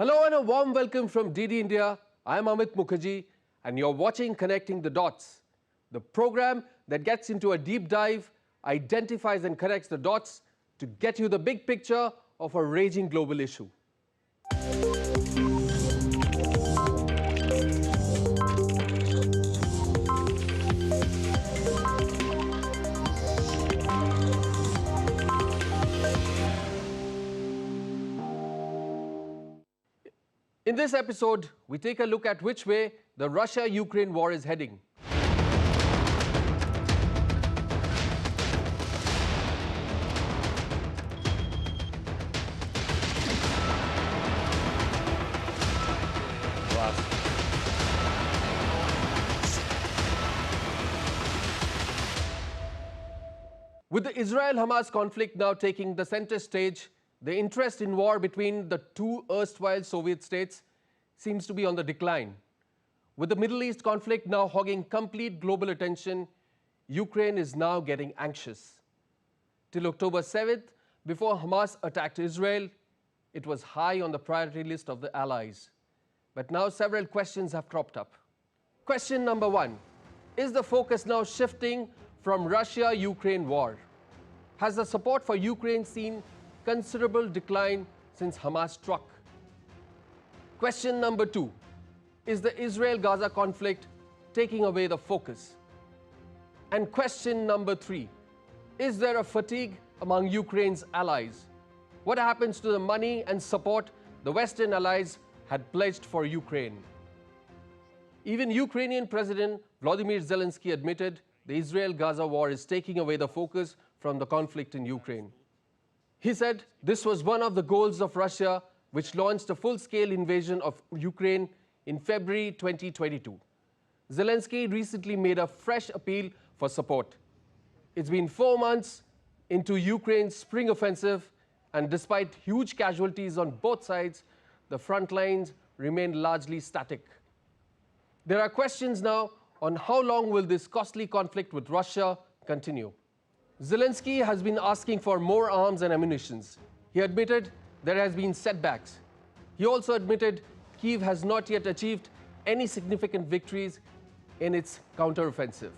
Hello and a warm welcome from DD India. I'm Amit Mukherjee and you're watching Connecting the Dots, the program that gets into a deep dive, identifies and connects the dots to get you the big picture of a raging global issue. In this episode, we take a look at which way the Russia-Ukraine war is heading. With the Israel-Hamas conflict now taking the center stage, the interest in war between the two erstwhile Soviet states seems to be on the decline. With the Middle East conflict now hogging complete global attention, Ukraine is now getting anxious. Till October 7th, before Hamas attacked Israel, it was high on the priority list of the allies. But now several questions have cropped up. Question number one, is the focus now shifting from Russia-Ukraine war? Has the support for Ukraine seen considerable decline since Hamas struck? Question number two, is the Israel-Gaza conflict taking away the focus? And question number three, is there a fatigue among Ukraine's allies? What happens to the money and support the Western allies had pledged for Ukraine? Even Ukrainian President Volodymyr Zelensky admitted the Israel-Gaza war is taking away the focus from the conflict in Ukraine. He said this was one of the goals of Russia, which launched a full-scale invasion of Ukraine in February 2022. Zelensky recently made a fresh appeal for support. It's been 4 months into Ukraine's spring offensive, and despite huge casualties on both sides, the front lines remain largely static. There are questions now on how long will this costly conflict with Russia continue. Zelensky has been asking for more arms and ammunition. He admitted there has been setbacks. He also admitted Kyiv has not yet achieved any significant victories in its counteroffensive.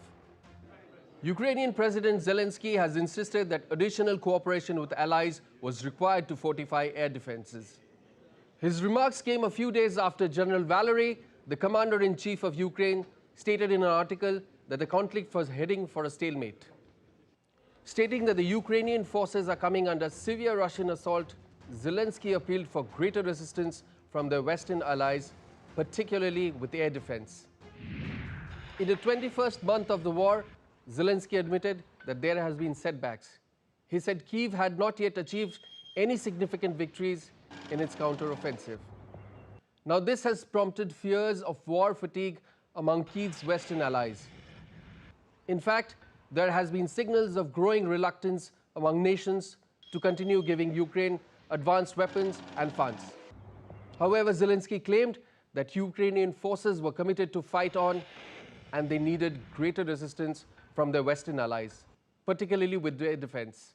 Ukrainian President Zelensky has insisted that additional cooperation with allies was required to fortify air defenses. His remarks came a few days after General Valery, the commander-in-chief of Ukraine, stated in an article that the conflict was heading for a stalemate. Stating that the Ukrainian forces are coming under severe Russian assault, Zelensky appealed for greater resistance from their Western allies, particularly with air defense. In the 21st month of the war, Zelensky admitted that there has been setbacks. He said Kyiv had not yet achieved any significant victories in its counteroffensive. Now this has prompted fears of war fatigue among Kyiv's Western allies. In fact, there has been signals of growing reluctance among nations to continue giving Ukraine advanced weapons and funds. However, Zelensky claimed that Ukrainian forces were committed to fight on and they needed greater resistance from their Western allies, particularly with their defense.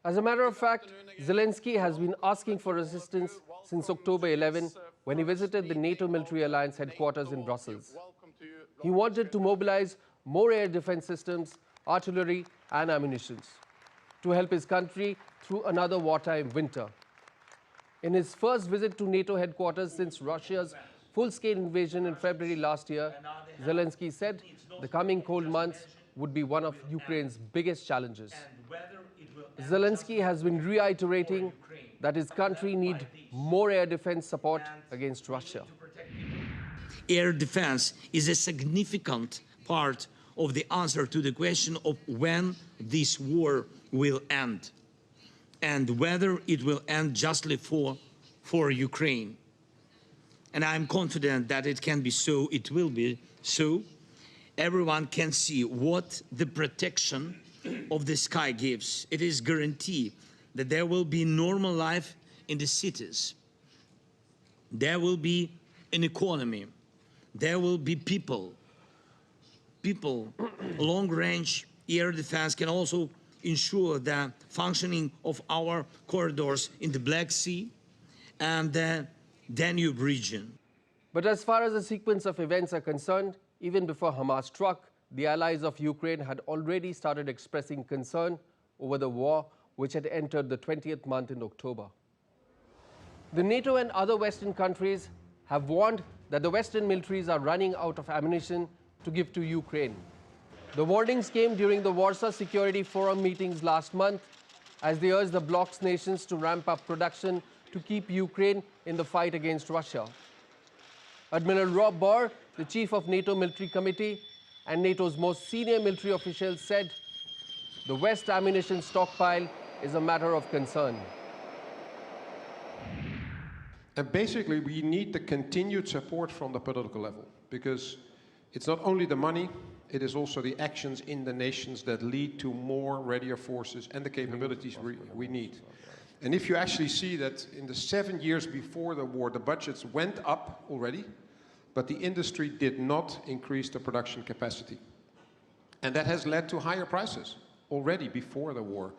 As a matter of fact, Zelensky has been asking for assistance since October 11 when he visited the NATO military alliance headquarters in Brussels. He wanted to mobilize more air defense systems, artillery and ammunition to help his country through another wartime winter. In his first visit to NATO headquarters since Russia's full-scale invasion in February last year, Zelensky said the coming cold months would be one of Ukraine's biggest challenges. Zelensky has been reiterating that his country needs more air defense support against Russia. Air defense is a significant part of the answer to the question of when this war will end and whether it will end justly for Ukraine. And I'm confident that it can be so, it will be so. Everyone can see what the protection of the sky gives. It is guaranteed that there will be normal life in the cities. There will be an economy. There will be people. Long-range air defense can also ensure the functioning of our corridors in the Black Sea and the Danube region. But as far as the sequence of events are concerned, even before Hamas struck, the allies of Ukraine had already started expressing concern over the war, which had entered the 20th month in October. The NATO and other Western countries have warned that the Western militaries are running out of ammunition to give to Ukraine. The warnings came during the Warsaw Security Forum meetings last month, as they urged the bloc's nations to ramp up production to keep Ukraine in the fight against Russia. Admiral Rob Bohr, the chief of NATO Military Committee and NATO's most senior military official, said the West ammunition stockpile is a matter of concern. And basically, we need the continued support from the political level, because it's not only the money, it is also the actions in the nations that lead to more readier forces and the capabilities we need. And if you actually see that in the 7 years before the war, the budgets went up already, but the industry did not increase the production capacity. And that has led to higher prices already before the war.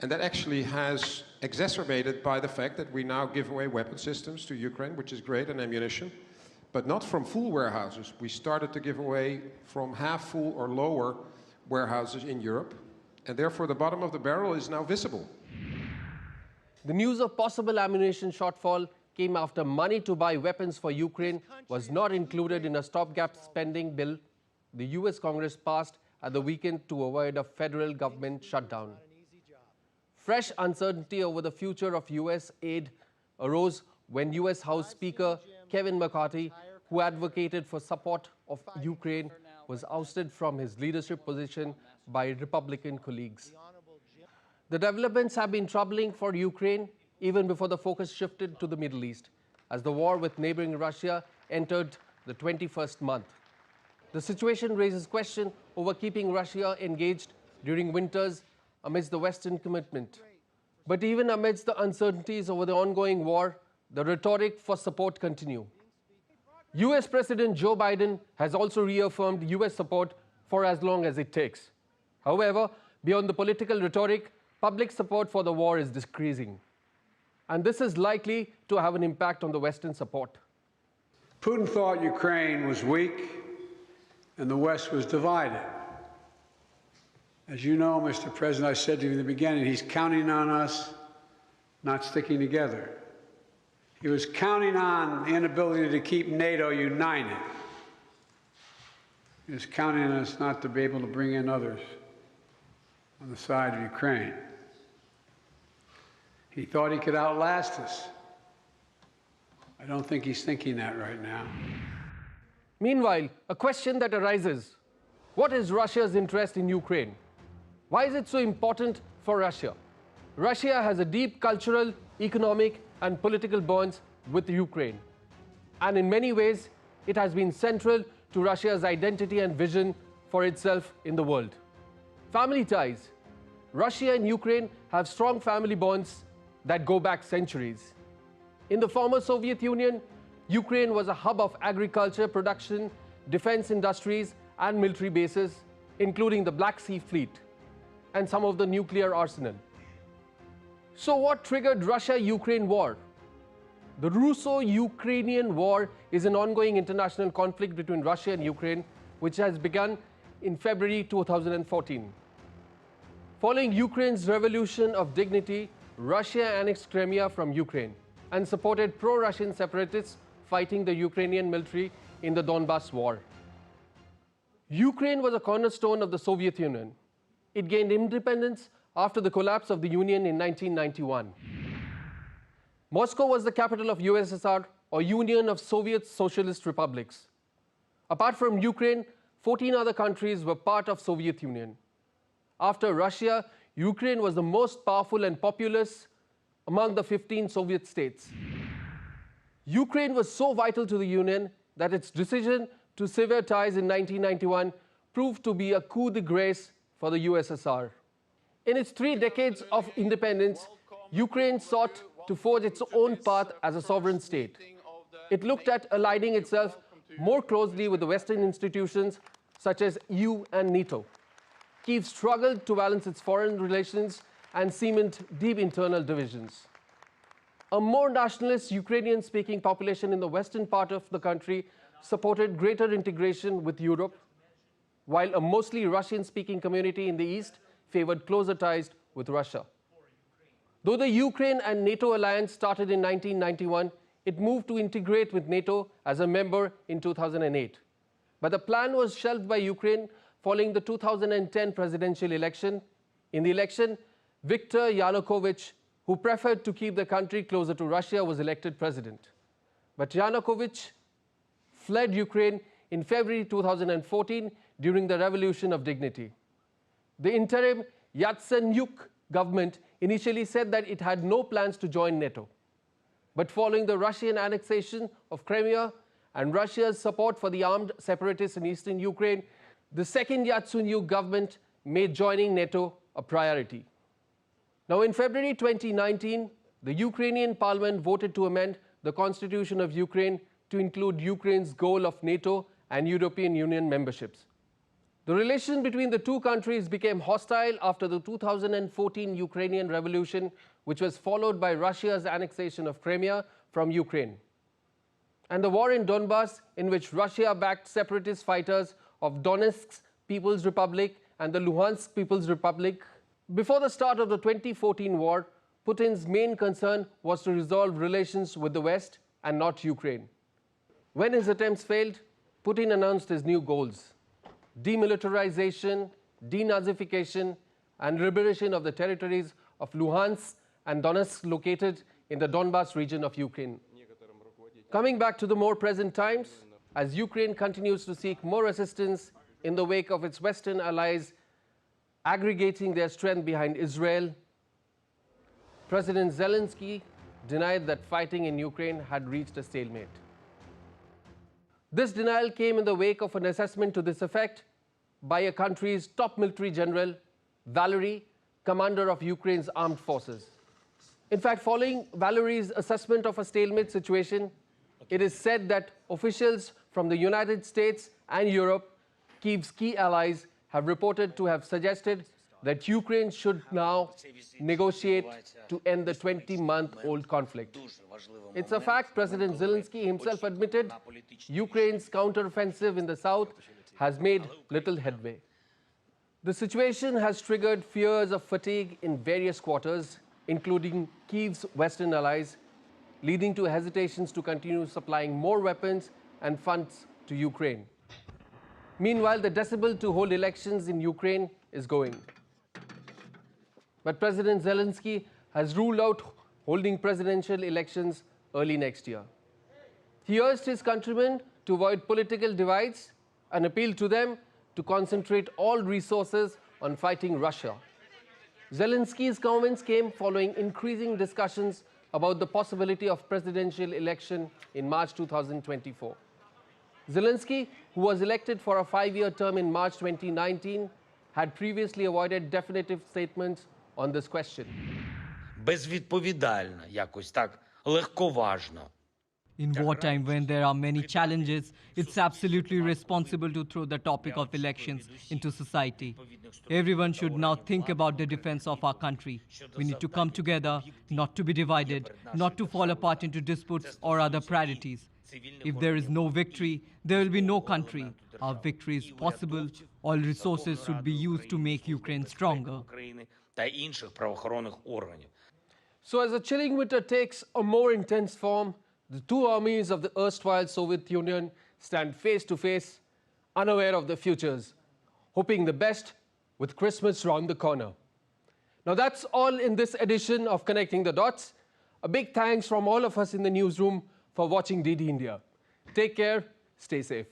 And that actually has exacerbated by the fact that we now give away weapon systems to Ukraine, which is great, and ammunition, but not from full warehouses. We started to give away from half full or lower warehouses in Europe, and therefore the bottom of the barrel is now visible. The news of possible ammunition shortfall came after money to buy weapons for Ukraine was not included in a stopgap spending bill the US Congress passed at the weekend to avoid a federal government shutdown. Fresh uncertainty over the future of US aid arose when US House Speaker Kevin McCarthy, who advocated for support of Ukraine, was ousted from his leadership position by Republican colleagues. The developments have been troubling for Ukraine even before the focus shifted to the Middle East, as the war with neighboring Russia entered the 21st month. The situation raises question over keeping Russia engaged during winters amidst the Western commitment. But even amidst the uncertainties over the ongoing war, the rhetoric for support continue. US President Joe Biden has also reaffirmed US support for as long as it takes. However, beyond the political rhetoric, public support for the war is decreasing. And this is likely to have an impact on the Western support. Putin thought Ukraine was weak and the West was divided. As you know, Mr. President, I said to you in the beginning, he's counting on us not sticking together. He was counting on the inability to keep NATO united. He was counting on us not to be able to bring in others on the side of Ukraine. He thought he could outlast us. I don't think he's thinking that right now. Meanwhile, a question that arises: what is Russia's interest in Ukraine? Why is it so important for Russia? Russia has a deep cultural, economic, and political bonds with Ukraine. And in many ways, it has been central to Russia's identity and vision for itself in the world. Family ties. Russia and Ukraine have strong family bonds that go back centuries. In the former Soviet Union, Ukraine was a hub of agriculture production, defense industries, and military bases, including the Black Sea Fleet and some of the nuclear arsenal. So what triggered Russia-Ukraine war? The Russo-Ukrainian War is an ongoing international conflict between Russia and Ukraine, which has begun in February 2014. Following Ukraine's revolution of dignity, Russia annexed Crimea from Ukraine and supported pro-Russian separatists fighting the Ukrainian military in the Donbas War. Ukraine was a cornerstone of the Soviet Union. It gained independence after the collapse of the Union in 1991. Moscow was the capital of USSR, or Union of Soviet Socialist Republics. Apart from Ukraine, 14 other countries were part of Soviet Union. After Russia, Ukraine was the most powerful and populous among the 15 Soviet states. Ukraine was so vital to the Union that its decision to sever ties in 1991 proved to be a coup de grace for the USSR. In its 3 decades of independence, Ukraine sought to forge its own path as a sovereign state. It looked at aligning itself more closely with the Western institutions such as EU and NATO. Kyiv struggled to balance its foreign relations and cement deep internal divisions. A more nationalist Ukrainian-speaking population in the western part of the country supported greater integration with Europe, while a mostly Russian-speaking community in the east favored closer ties with Russia. Though the Ukraine and NATO alliance started in 1991, it moved to integrate with NATO as a member in 2008. But the plan was shelved by Ukraine following the 2010 presidential election. In the election, Viktor Yanukovych, who preferred to keep the country closer to Russia, was elected president. But Yanukovych fled Ukraine in February 2014 during the Revolution of Dignity. The interim Yatsenyuk government initially said that it had no plans to join NATO. But following the Russian annexation of Crimea and Russia's support for the armed separatists in eastern Ukraine, the second Yatsenyuk government made joining NATO a priority. Now, in February 2019, the Ukrainian parliament voted to amend the constitution of Ukraine to include Ukraine's goal of NATO and European Union memberships. The relation between the two countries became hostile after the 2014 Ukrainian Revolution, which was followed by Russia's annexation of Crimea from Ukraine, and the war in Donbass, in which Russia backed separatist fighters of Donetsk People's Republic and the Luhansk People's Republic. Before the start of the 2014 war, Putin's main concern was to resolve relations with the West and not Ukraine. When his attempts failed, Putin announced his new goals: demilitarization, denazification, and liberation of the territories of Luhansk and Donetsk located in the Donbass region of Ukraine. Coming back to the more present times, as Ukraine continues to seek more assistance in the wake of its Western allies aggregating their strength behind Israel, President Zelensky denied that fighting in Ukraine had reached a stalemate. This denial came in the wake of an assessment to this effect by a country's top military general, Valery, commander of Ukraine's armed forces. In fact, following Valerie's assessment of a stalemate situation, it is said that officials from the United States and Europe, Kyiv's key allies, have reported to have suggested that Ukraine should now negotiate to end the 20-month-old conflict. It's a fact President Zelensky himself admitted Ukraine's counteroffensive in the south has made little headway. The situation has triggered fears of fatigue in various quarters, including Kyiv's Western allies, leading to hesitations to continue supplying more weapons and funds to Ukraine. Meanwhile, the decibel to hold elections in Ukraine is going. But President Zelensky has ruled out holding presidential elections early next year. He urged his countrymen to avoid political divides and appealed to them to concentrate all resources on fighting Russia. Zelensky's comments came following increasing discussions about the possibility of presidential election in March 2024. Zelensky, who was elected for a 5-year term in March 2019, had previously avoided definitive statements on this question. Безвідповідально, якось так легковажно. In wartime, when there are many challenges, it's absolutely responsible to throw the topic of elections into society. Everyone should now think about the defense of our country. We need to come together, not to be divided, not to fall apart into disputes or other priorities. If there is no victory, there will be no country. Our victory is possible. All resources should be used to make Ukraine stronger. So as the chilling winter takes a more intense form, the two armies of the erstwhile Soviet Union stand face to face, unaware of the futures, hoping the best with Christmas round the corner. Now that's all in this edition of Connecting the Dots. A big thanks from all of us in the newsroom for watching DD India. Take care, stay safe.